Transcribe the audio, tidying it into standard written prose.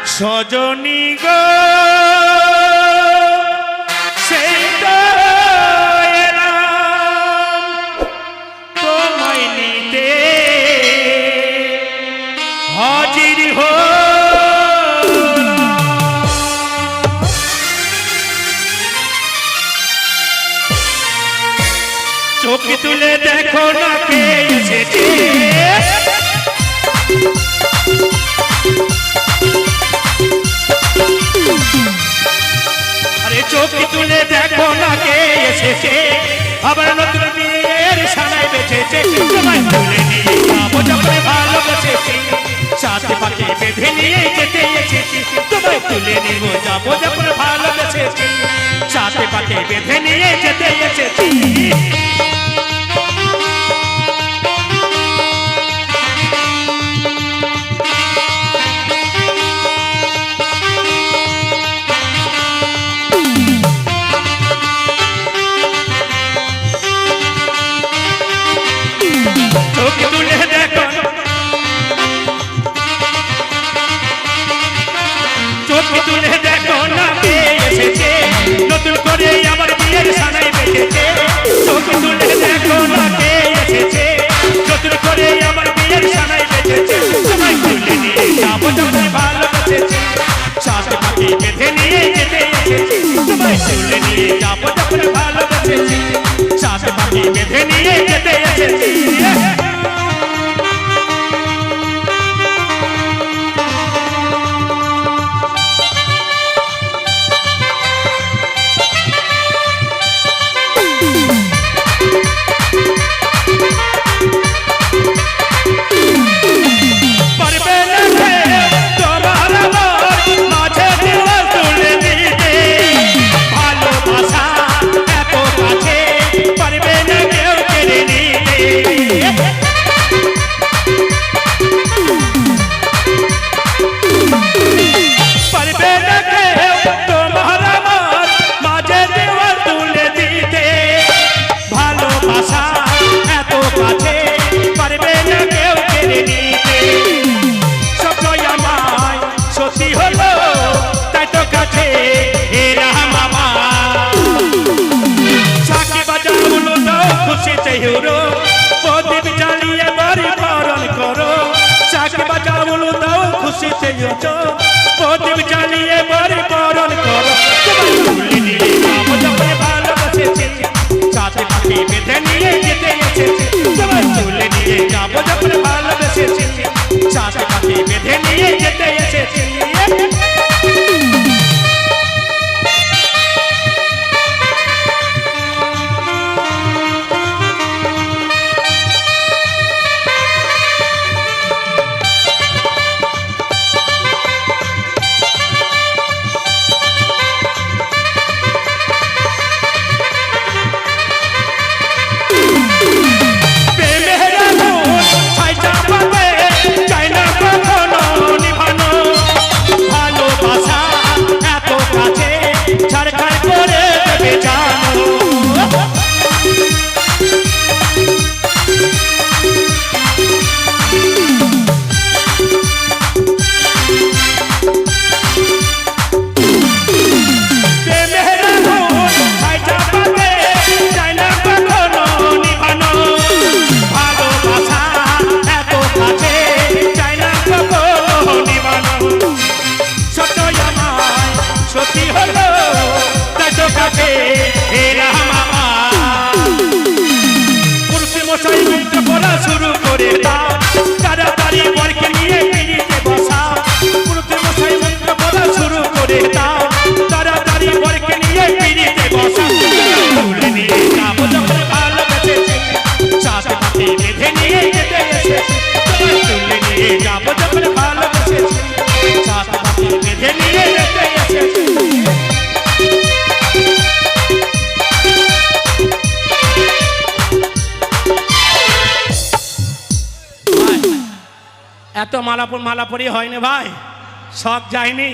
সজনী গো সেই তো এলাম তোমায় নিতে হাজির চোখ তুলে দেখো না কে এসেছে আরে চোখ তুলে দেখো না কে এসেছে আবার নতুন বিয়ের সানায় বেঁচেছে তোমায় তুলে নিয়ে যাবো যখন ভালোবেসেছি সাথে পাকে বেঁধে নিয়ে যেতে এসেছি তোমায় তুলে নিব যাবো যখন ভালোবেসেছি সাথে পাকে বেঁধে নিয়ে যেতে এসেছি নতুন করে আমার বিয়ের সানাই বেঁচেছে চোখ তুলে দেখো না কে এসেছে নতুন করে আমার বিয়ের সানাই বেঁচেছে তোমায় তুলে নিয়ে যাবো যখন ভালোবেসেছি সাথে পাখি বেঁধে নিয়ে যেতে এসেছি তোমায় তুলে নিয়ে যাবো যখন ভালোবেসেছি সাথে পাখি বেঁধে নিয়ে যেতে এসেছি প্রদীপ জ্বালিয়ে বাড়ি বরণ করো চাকি বাজাও দাও খুশিতে প্রদীপ জ্বালিয়ে বাড়ি বরণ করো তুলে নিয়ে যাবো যখন ভালোবেসেছি সাথে পাখি বেঁধে নিয়ে যেতে এসেছি তোমায় তুলে নিয়ে যাবো যখন ভালোবেসেছি সাথে পাখি বেঁধে নিয়ে যেতে এসেছি শুরু করে দাও তাড়াতাড়ি বরকে নিয়ে পিড়িতে বসাও পুরুতে মশাই মন্ত্র বলা শুরু করে দাও তাড়াতাড়ি বরকে নিয়ে পিড়িতে বসাও তুলে নিয়ে যাবো যখন ভালোবেসেছি সাথে পাখি বেঁধে নিয়ে যেতে এসেছি তুলে নিয়ে যাবো যখন ভালোবেসেছি সাথে পাখি বেঁধে নিয়ে যেতে এসেছি এত মালাপুরি হয়নি ভাই, শখ যায়নি।